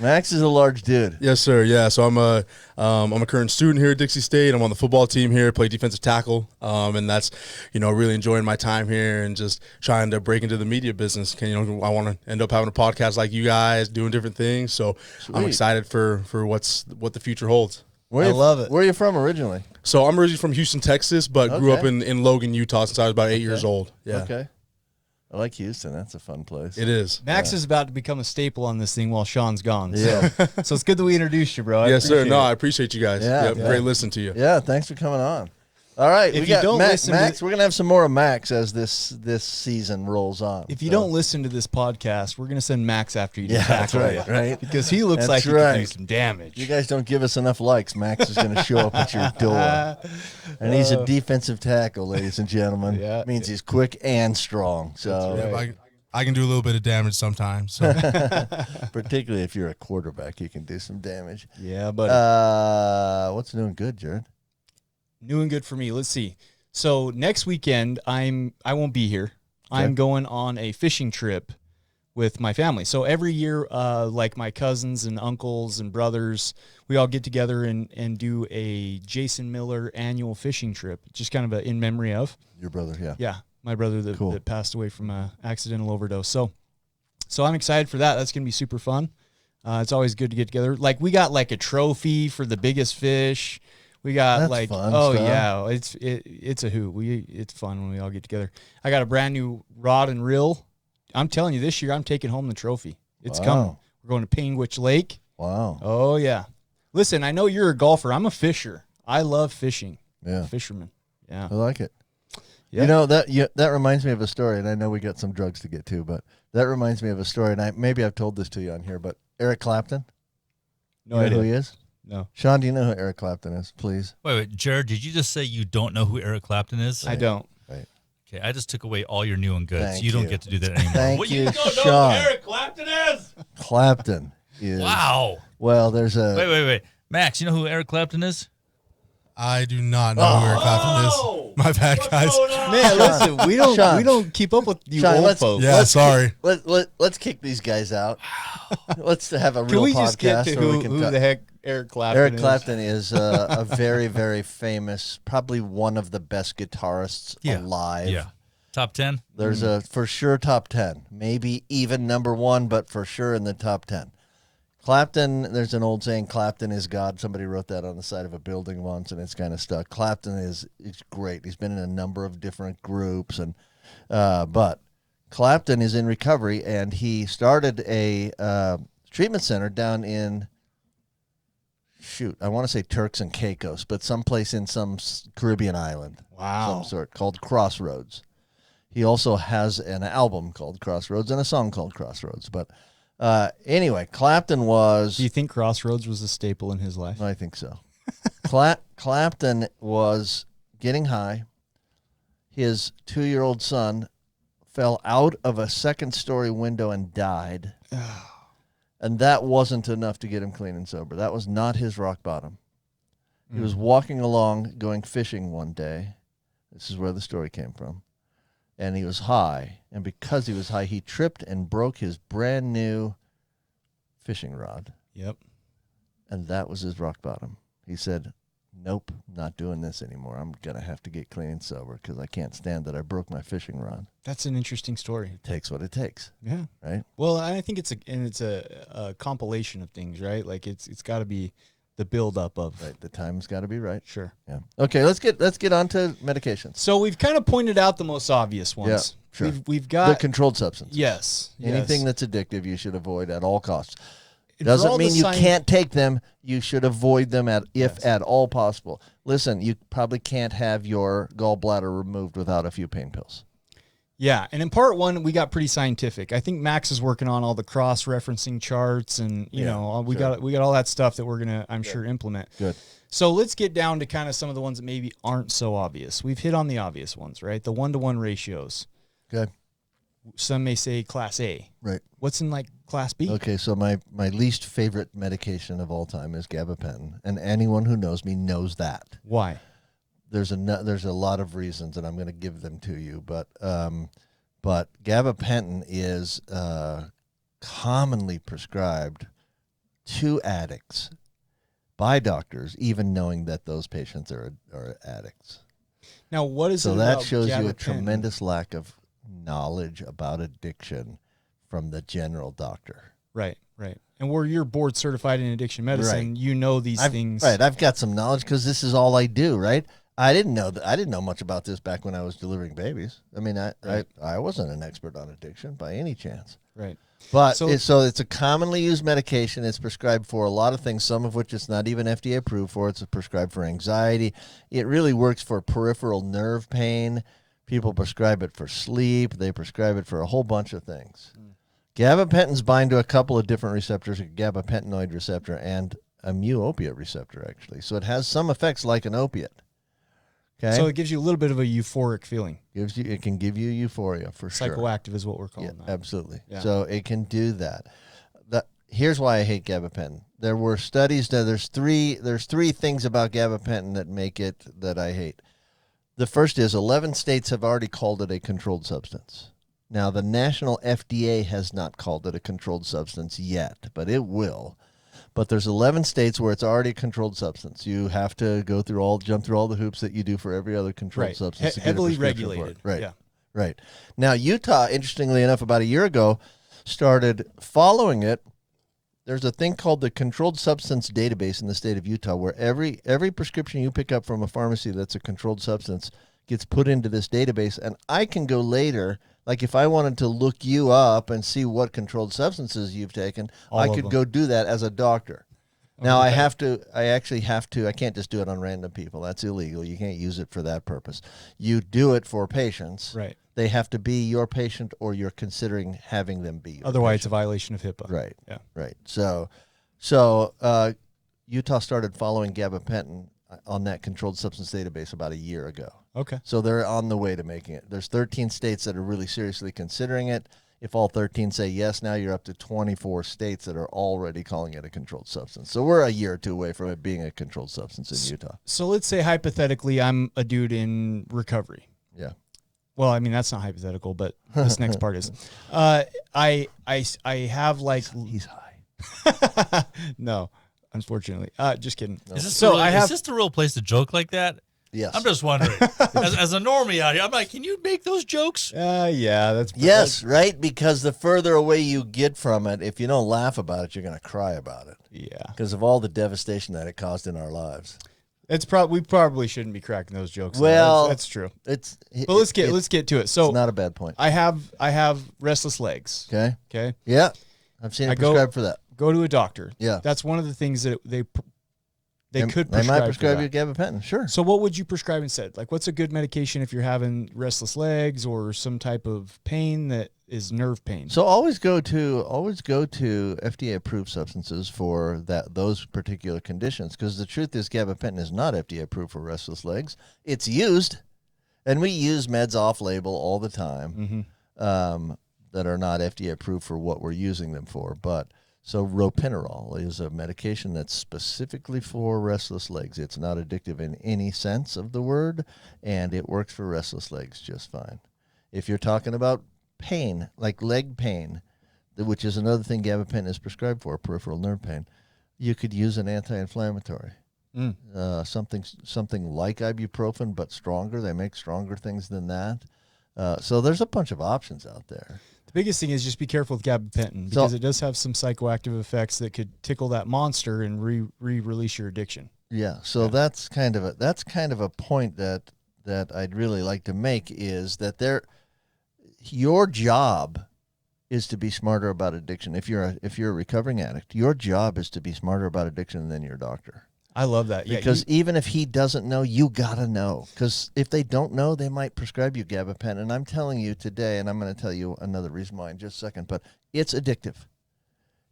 Max is a large dude. Yes, sir. Yeah, so I'm a current student here at Dixie State. I'm on the football team here, play defensive tackle, and that's really enjoying my time here and just trying to break into the media business. I want to end up having a podcast like you guys, doing different things. So I'm excited for what the future holds. I love it. Where are you from originally? So I'm originally from Houston, Texas, but grew up Okay. in Logan, Utah since I was about 8 years old. Yeah, Okay. I like Houston. That's a fun place. it is. Max is about to become a staple on this thing while Sean's gone. Yeah. So it's good that we introduced you, bro. I Yes, sir. appreciate No, it. I appreciate you guys. Yeah, Yep, yeah. great listening to you. Yeah, thanks for coming on. All right, If we you got don't Max. listen to We're gonna have some more of Max as this season rolls on. If you So- don't listen to this podcast, we're gonna send Max after you. To Yeah, that's tackle right, you. right. Because he looks That's like he can do right. some damage. you guys don't give us enough likes, Max is going to show up at your door. And he's a defensive tackle, ladies and gentlemen. Yeah. Means he's quick and strong. So, Yeah, I can do a little bit of damage sometimes. So. particularly if you're a quarterback, you can do some damage. Yeah, but What's new and good, Jared? new and good for me. Let's see. So next weekend, I won't be here. I'm going on a fishing trip with my family. So every year, like my cousins and uncles and brothers, we all get together and do a Jason Miller annual fishing trip, just kind of in memory of. Your brother, yeah. Yeah, my brother that, Cool. that passed away from an accidental overdose. So I'm excited for that. That's going to be super fun. It's always good to get together. Like we got like a trophy for the biggest fish. We got That's like, fun oh stuff. yeah, it's a hoot. It's fun when we all get together. I got a brand new rod and reel. I'm telling you, this year I'm taking home the trophy. It's Wow. coming. We're going to Panguitch Lake. Wow. Oh yeah. Listen, I know you're a golfer. I'm a fisher. I love fishing. Yeah. Fisherman. Yeah. I like it. Yeah. You know, that reminds me of a story, and I know we got some drugs to get to, but that reminds me of a story, and maybe I've told this to you on here, but Eric Clapton, No you know idea. who he is? No. Sean, do you know who Eric Clapton is, please? Wait, Jared, did you just say you don't know who Eric Clapton is? I don't. Okay, I just took away all your new and good, Thank so you don't you. get to do that anymore. Thank What, you, don't know Sean. who Eric Clapton is? Clapton is. Wow. Well, there's a. Wait. Max, you know who Eric Clapton is? I do not know who Eric Clapton is. My bad, guys. Man, listen, Sean. we don't keep up with you Sean, old let's- folks. Yeah, sorry. Let's kick these guys out. Let's have a Can real we podcast just get to where we who, can who talk. the heck Eric Clapton Eric is? Clapton is a very, very famous, probably one of the best guitarists alive. Yeah. Top 10? There's a for sure top 10, maybe even number 1, but for sure in the top 10. Clapton, there's an old saying, Clapton is God. Somebody wrote that on the side of a building once, and it's kind of stuck. Clapton is great. He's been in a number of different groups, and but Clapton is in recovery, and he started a treatment center down in, I want to say Turks and Caicos, but someplace in some Caribbean island. Wow. Some sort, called Crossroads. He also has an album called Crossroads and a song called Crossroads. But anyway, Clapton was... Do you think Crossroads was a staple in his life? I think so. Clapton was getting high. His 2-year-old son fell out of a second-story window and died. And that wasn't enough to get him clean and sober. That was not his rock bottom. He was walking along, going fishing one day, This is where the story came from. And he was high. And because he was high, he tripped and broke his brand new fishing rod. Yep. And that was his rock bottom. He said, nope, not doing this anymore. I'm going to have to get clean and sober because I can't stand that I broke my fishing rod. That's an interesting story. It takes what it takes. Yeah. Right? Well, I think it's a compilation of things, right? Like it's got to be the buildup of. Right. The time's got to be right. Sure. Yeah. Okay, let's get on to medications. So we've kind of pointed out the most obvious ones. Yeah, sure. We've got The controlled substance. yes. Anything yes. that's addictive you should avoid at all costs. And for Doesn't all the mean you science- can't take them. You should avoid them if at all possible. Listen, you probably can't have your gallbladder removed without a few pain pills. Yeah, and in part one, we got pretty scientific. I think Max is working on all the cross-referencing charts, and we got all that stuff that we're gonna, I'm sure, implement. Good. So let's get down to kind of some of the ones that maybe aren't so obvious. We've hit on the obvious ones, right? The 1-to-1 ratios. Good. Some may say class A. Right. What's in like class B? Okay, so my least favorite medication of all time is gabapentin, and anyone who knows me knows that. Why? There's a lot of reasons, and I'm going to give them to you, but gabapentin is commonly prescribed to addicts by doctors, even knowing that those patients are addicts. Now, what is So it that about shows you a gabapentin? tremendous lack of knowledge about addiction from the general doctor. Right. And where you're board certified in addiction medicine, you know these things. Right, I've got some knowledge because this is all I do, right? I didn't know much about this back when I was delivering babies. I mean, I wasn't an expert on addiction by any chance. Right. But So- it's a commonly used medication. It's prescribed for a lot of things, some of which it's not even FDA approved for. It's prescribed for anxiety. It really works for peripheral nerve pain. People prescribe it for sleep. They prescribe it for a whole bunch of things. Gabapentins bind to a couple of different receptors, a gabapentinoid receptor and a mu-opiate receptor, actually. So it has some effects like an opiate. Okay? So it gives you a little bit of a euphoric feeling. It can give you euphoria for sure. Psychoactive is what we're calling Yeah, that. absolutely. Yeah. So it can do that. Here's why I hate gabapentin. There were studies that there's three things about gabapentin that make it that I hate. The first is 11 states have already called it a controlled substance. Now, the national FDA has not called it a controlled substance yet, but it will. But there's 11 states where it's already a controlled substance. You have to jump through all the hoops that you do for every other controlled Right. substance. to get a Heavily prescription for it. regulated. Right. Yeah. Right. Now, Utah, interestingly enough, about a year ago, started following it. There's a thing called the Controlled Substance Database in the state of Utah, where every prescription you pick up from a pharmacy that's a controlled substance gets put into this database, and I can go later. Like if I wanted to look you up and see what controlled substances you've taken, All I of could them. go do that as a doctor. Now I actually have to, I can't just do it on random people. That's illegal. You can't use it for that purpose. You do it for patients. Right. They have to be your patient or you're considering having them be your Otherwise, it's a patient. violation of HIPAA. Right. Yeah. Right. So Utah started following gabapentin on that controlled substance database about a year ago. Okay. So they're on the way to making it. There's 13 states that are really seriously considering it. If all 13 say yes, now you're up to 24 states that are already calling it a controlled substance. So we're a year or two away from it being a controlled substance in Utah. So let's say hypothetically I'm a dude in recovery. Yeah. Well, I mean that's not hypothetical, but this next part is. I have like He's high. no, unfortunately. Just kidding. Is this, So the real, I have is this the real place to joke like that? Yes. I'm just wondering. as a normie out here, I'm like, can you make those jokes? yeah, that's Yes, right? Because the further away you get from it, if you don't laugh about it, you're going to cry about it yeah. because of all the devastation that it caused in our lives. It's we probably shouldn't be cracking those jokes. though. Well, that's true. But But let's get to it. So it's not a bad point. I have restless legs. Okay. Okay. Yeah. I've seen it prescribed for that. Go to a doctor. Yeah. That's one of the things that they could They might prescribe prescribe for you that. gabapentin, sure. So what would you prescribe instead? Like what's a good medication if you're having restless legs or some type of pain that is nerve pain? So always go to FDA approved substances for those particular conditions, because the truth is gabapentin is not FDA approved for restless legs. It's used, and we use meds off label all the time that are not FDA approved for what we're using them for. But So ropinirole is a medication that's specifically for restless legs. It's not addictive in any sense of the word, and it works for restless legs just fine. If you're talking about pain, like leg pain, which is another thing gabapentin is prescribed for, peripheral nerve pain, you could use an anti-inflammatory. Something like ibuprofen, but stronger. They make stronger things than that. So there's a bunch of options out there. The biggest thing is just be careful with gabapentin because it does have some psychoactive effects that could tickle that monster and re-release your addiction. Yeah, so that's kind of a point that I'd really like to make is that your job is to be smarter about addiction. If you're a recovering addict, your job is to be smarter about addiction than your doctor. I love that. Because even if he doesn't know, you got to know. Because if they don't know, they might prescribe you gabapentin. And I'm telling you today, and I'm going to tell you another reason why in just a second, but it's addictive.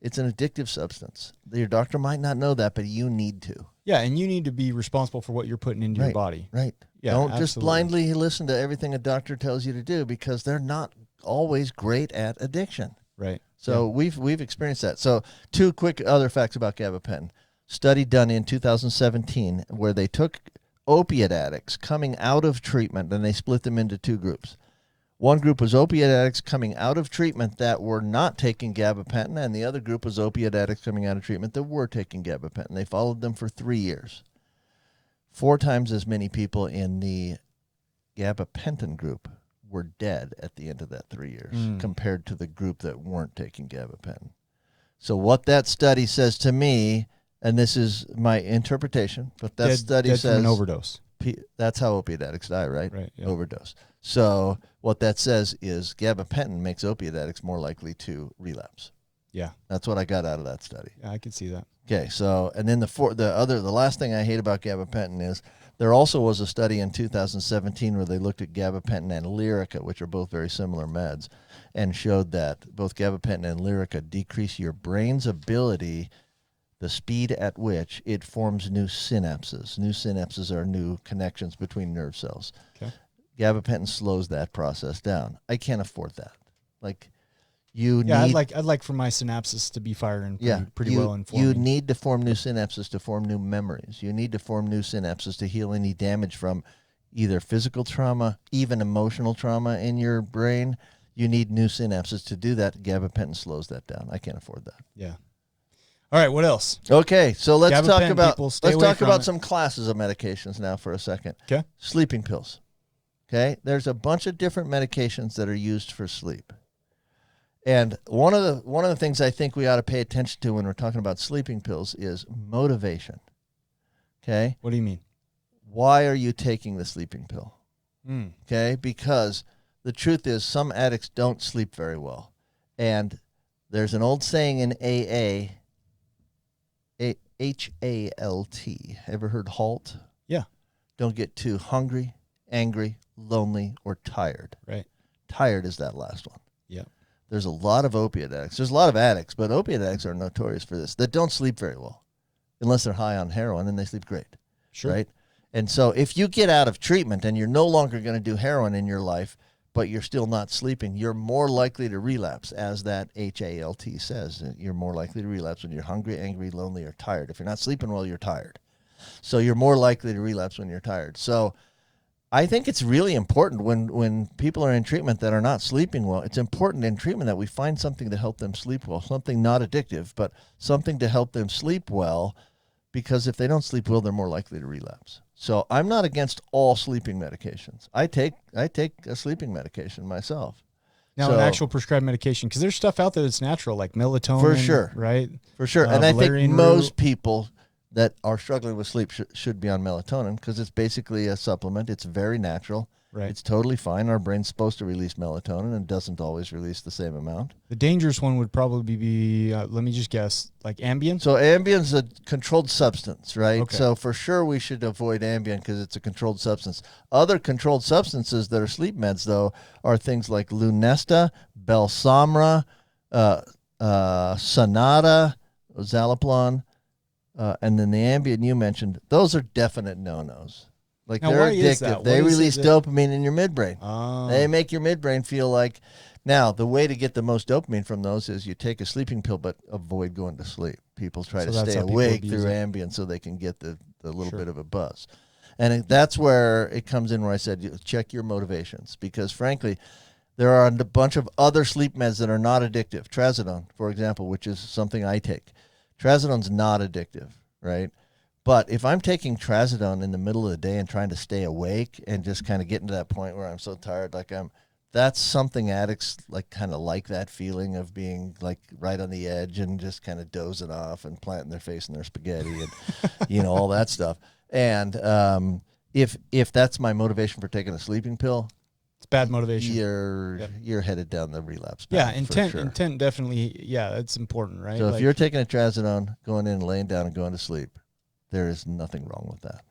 It's an addictive substance. Your doctor might not know that, but you need to. Yeah, and you need to be responsible for what you're putting into your body. Right. Yeah, don't absolutely. just blindly listen to everything a doctor tells you to do because they're not always great at addiction. Right. So we've experienced that. So 2 quick other facts about gabapentin. Study done in 2017 where they took opiate addicts coming out of treatment and they split them into 2 groups. One group was opiate addicts coming out of treatment that were not taking gabapentin, and the other group was opiate addicts coming out of treatment that were taking gabapentin. They followed them for 3 years. 4 times as many people in the gabapentin group were dead at the end of that 3 years compared to the group that weren't taking gabapentin. So what that study says to me, and this is my interpretation, but that study dead says from an overdose. That's how opiate addicts die, right? Right. Yeah. Overdose. So what that says is gabapentin makes opiate addicts more likely to relapse. Yeah. That's what I got out of that study. Yeah, I could see that. Okay, so and then the last thing I hate about gabapentin is there also was a study in 2017 where they looked at gabapentin and Lyrica, which are both very similar meds, and showed that both gabapentin and Lyrica decrease your brain's ability, the speed at which it forms new synapses. New synapses are new connections between nerve cells. Okay. Gabapentin slows that process down. I can't afford that. Like need, I'd like for my synapses to be firing pretty well and forming. You need to form new synapses to form new memories. You need to form new synapses to heal any damage from either physical trauma, even emotional trauma in your brain. You need new synapses to do that. Gabapentin slows that down. I can't afford that. Yeah. All right, what else? Okay, so let's talk Gabapentin, about people, stay away from it. some classes of medications now for a second. Okay. Sleeping pills. Okay, there's a bunch of different medications that are used for sleep. And one of the things I think we ought to pay attention to when we're talking about sleeping pills is motivation. Okay? What do you mean? Why are you taking the sleeping pill? Okay? Because the truth is some addicts don't sleep very well. And there's an old saying in AA, HALT. Ever heard HALT? Yeah. Don't get too hungry, angry, lonely, or tired. Right. Tired is that last one. Yeah. There's a lot of opiate addicts. There's a lot of addicts, but opiate addicts are notorious for this, that don't sleep very well unless they're high on heroin, and they sleep great. Sure. Right? And so if you get out of treatment and you're no longer going to do heroin in your life, but you're still not sleeping, you're more likely to relapse, as that HALT says. You're more likely to relapse when you're hungry, angry, lonely, or tired. If you're not sleeping well, you're tired. So you're more likely to relapse when you're tired. So I think it's really important when people are in treatment that are not sleeping well, it's important in treatment that we find something to help them sleep well, something not addictive, but something to help them sleep well, because if they don't sleep well, they're more likely to relapse. So I'm not against all sleeping medications. I take a sleeping medication myself. Now, an actual prescribed medication, because there's stuff out there that's natural, like melatonin. For sure. Right? For sure. And I think valerian most root. people that are struggling with sleep should be on melatonin, because it's basically a supplement. It's very natural. Right. It's totally fine. Our brain's supposed to release melatonin and doesn't always release the same amount. The dangerous one would probably be, let me just guess, like Ambien? So Ambien's a controlled substance, right? Okay. So for sure we should avoid Ambien because it's a controlled substance. Other controlled substances that are sleep meds, though, are things like Lunesta, Belsomra, Sonata, Zaloplan, and then the Ambien you mentioned. Those are definite no-nos. Like, now, they're why is addictive. that? They What is release it dopamine in your midbrain. Oh. They make your midbrain feel like Now, the way to get the most dopamine from those is you take a sleeping pill, but avoid going to sleep. People try So to that's stay how people awake abuse through it. Ambien so they can get the little Sure. bit of a buzz. And that's where it comes in where I said, you check your motivations. Because, frankly, there are a bunch of other sleep meds that are not addictive. Trazodone, for example, which is something I take. Trazodone's not addictive, right? But if I'm taking Trazodone in the middle of the day and trying to stay awake and just kind of getting to that point where I'm so tired, that's something addicts kind of like that feeling of being like right on the edge and just kind of dozing off and planting their face in their spaghetti and all that stuff. And if that's my motivation for taking a sleeping pill, It's bad motivation. you're headed down the relapse path. Yeah, for intent sure. intent definitely. Yeah, that's important, right? So if you're taking a Trazodone, going in and laying down and going to sleep, there is nothing wrong with that.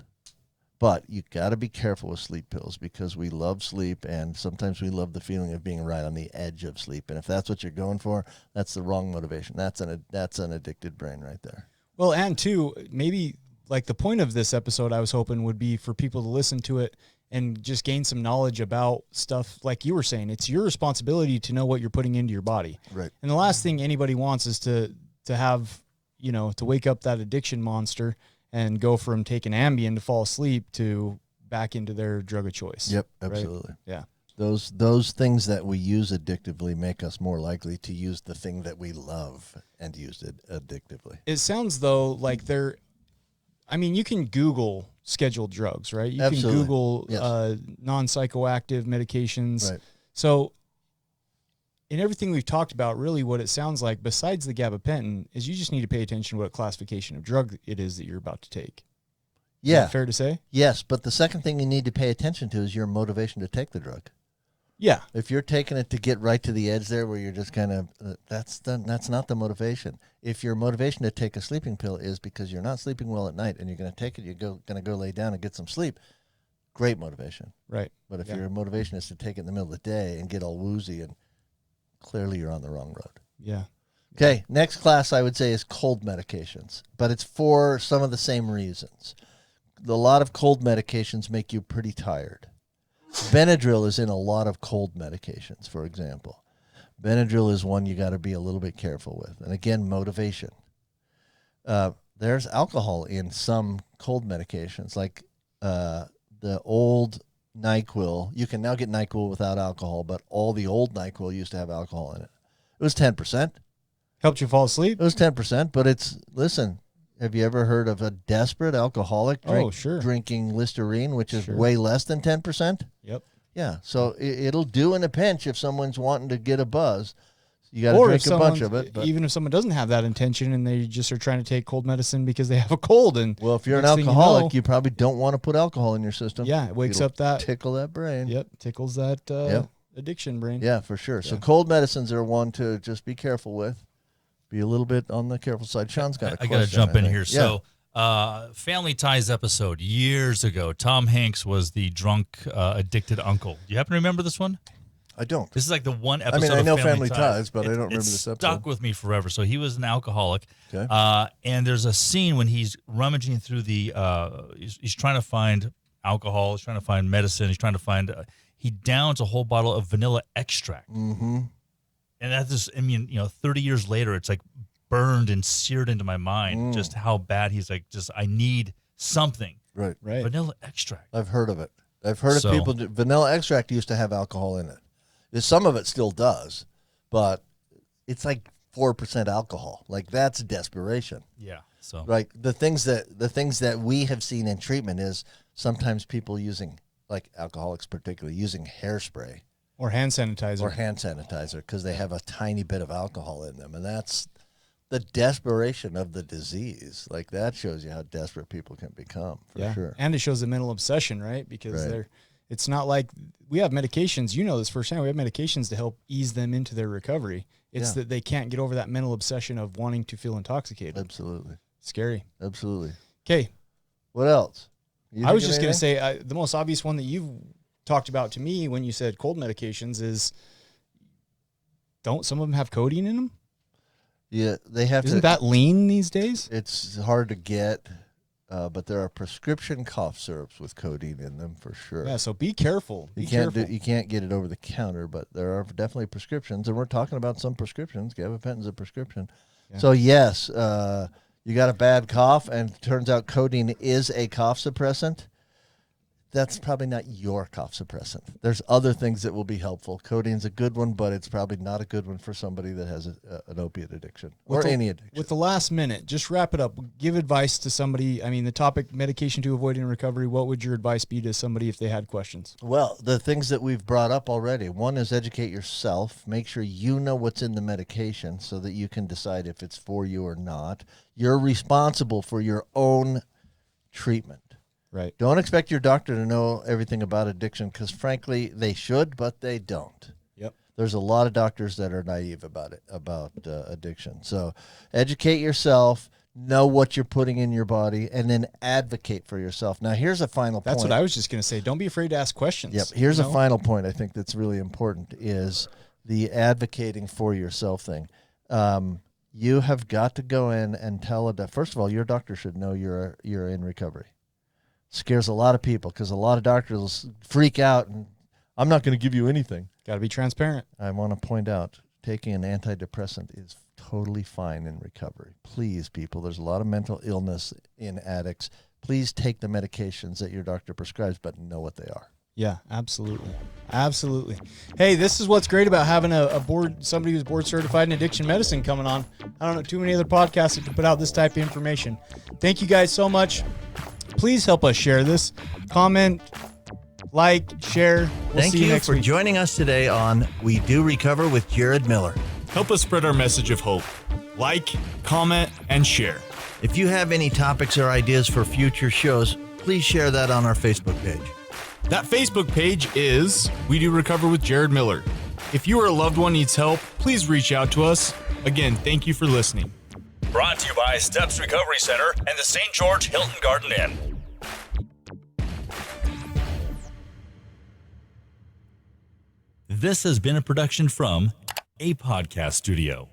But you got to be careful with sleep pills because we love sleep, and sometimes we love the feeling of being right on the edge of sleep. And if that's what you're going for, that's the wrong motivation. That's an addicted brain right there. Well, and too, maybe like the point of this episode, I was hoping would be for people to listen to it and just gain some knowledge about stuff. Like you were saying, it's your responsibility to know what you're putting into your body. Right. And the last thing anybody wants is to have, to wake up that addiction monster and go from taking Ambien to fall asleep to back into their drug of choice. Yep, right? absolutely. Yeah. Those things that we use addictively make us more likely to use the thing that we love and use it addictively. It sounds though like you can Google scheduled drugs, right? You Absolutely. can Google Yes. non-psychoactive medications. Right. So in everything we've talked about, really what it sounds like, besides the gabapentin, is you just need to pay attention to what classification of drug it is that you're about to take. Is Yeah. that fair to say? Yes, but the second thing you need to pay attention to is your motivation to take the drug. Yeah. If you're taking it to get right to the edge there where you're just kind of, that's not the motivation. If your motivation to take a sleeping pill is because you're not sleeping well at night and you're going to take it, you're going to go lay down and get some sleep, great motivation. Right. But if Yeah. your motivation is to take it in the middle of the day and get all woozy, and clearly you're on the wrong road. Yeah. Okay, next class I would say is cold medications, but it's for some of the same reasons. A lot of cold medications make you pretty tired. Benadryl is in a lot of cold medications, for example. Benadryl is one you got to be a little bit careful with. And again, motivation. There's alcohol in some cold medications, like the old NyQuil. You can now get NyQuil without alcohol, but all the old NyQuil used to have alcohol in it. It was 10%. Helped you fall asleep? It was 10%, but listen, have you ever heard of a desperate alcoholic drinking Listerine, which is way less than 10%? Yep. Yeah, so it'll do in a pinch if someone's wanting to get a buzz. You got to drink a bunch of it. But even if someone doesn't have that intention and they just are trying to take cold medicine because they have a cold. And well, if you're an next thing alcoholic, you you probably don't want to put alcohol in your system. Yeah, it wakes It'll up that. tickle that brain. Yep, tickles that addiction brain. Yeah, for sure. So cold medicines are one to just be careful with. Be a little bit on the careful side. Sean's got a question. I got to jump in here. Yeah. So, Family Ties episode years ago, Tom Hanks was the drunk, addicted uncle. Do you happen to remember this one? I don't. This is like the one episode. I know of Family Ties, but I don't remember it's this episode. Stuck with me forever. So he was an alcoholic. Okay. And there's a scene when he's rummaging through the. He's trying to find alcohol. He's trying to find medicine. He's trying to find. He downs a whole bottle of vanilla extract. Mm-hmm. And that's just. 30 years later, it's like burned and seared into my mind. Just how bad he's like. Just I need something. Right. Vanilla extract. I've heard of it. I've heard of people. Vanilla extract used to have alcohol in it. Some of it still does, but it's like 4% alcohol. Like that's desperation. Yeah. So right. The things that we have seen in treatment is sometimes people using, like alcoholics particularly, using hairspray or hand sanitizer because they have a tiny bit of alcohol in them, and that's the desperation of the disease. Like that shows you how desperate people can become. For sure. And it shows a mental obsession, right? Because it's not like we have medications. You know this firsthand. We have medications to help ease them into their recovery. It's that they can't get over that mental obsession of wanting to feel intoxicated. Absolutely. Scary. Absolutely. Okay. What else? I was just going to say the most obvious one that you've talked about to me when you said cold medications is, don't some of them have codeine in them? Yeah, they have. Isn't that lean these days? It's hard to get. but there are prescription cough syrups with codeine in them for sure. Yeah, so be careful. You can't get it over the counter, but there are definitely prescriptions, and we're talking about some prescriptions. Gabapentin's a prescription. Yeah. So yes, you got a bad cough, and it turns out codeine is a cough suppressant. That's probably not your cough suppressant. There's other things that will be helpful. Codeine's a good one, but it's probably not a good one for somebody that has an opiate addiction or any addiction. With the last minute, just wrap it up. Give advice to somebody. I mean, the topic, medication to avoid in recovery, what would your advice be to somebody if they had questions? Well, the things that we've brought up already. One is educate yourself. Make sure you know what's in the medication so that you can decide if it's for you or not. You're responsible for your own treatment. Right. Don't expect your doctor to know everything about addiction because, frankly, they should, but they don't. Yep. There's a lot of doctors that are naive about addiction. So educate yourself, know what you're putting in your body, and then advocate for yourself. Now, here's a final point. That's what I was just going to say. Don't be afraid to ask questions. Yep. Here's a final point I think that's really important is the advocating for yourself thing. You have got to go in and tell first of all, your doctor should know you're in recovery. Scares a lot of people because a lot of doctors freak out and I'm not going to give you anything. Got to be transparent. I want to point out taking an antidepressant is totally fine in recovery. Please, people, there's a lot of mental illness in addicts. Please take the medications that your doctor prescribes, but know what they are. Yeah, absolutely. Absolutely. Hey, this is what's great about having somebody who's board certified in addiction medicine coming on. I don't know too many other podcasts that can put out this type of information. Thank you guys so much. Please help us share this. Comment, like, share. Thank you for joining us today on We Do Recover with Jared Miller. Help us spread our message of hope. Like, comment, and share. If you have any topics or ideas for future shows, please share that on our Facebook page. That Facebook page is We Do Recover with Jared Miller. If you or a loved one needs help, please reach out to us. Again, thank you for listening. Brought to you by Steps Recovery Center and the St. George Hilton Garden Inn. This has been a production from a podcast studio.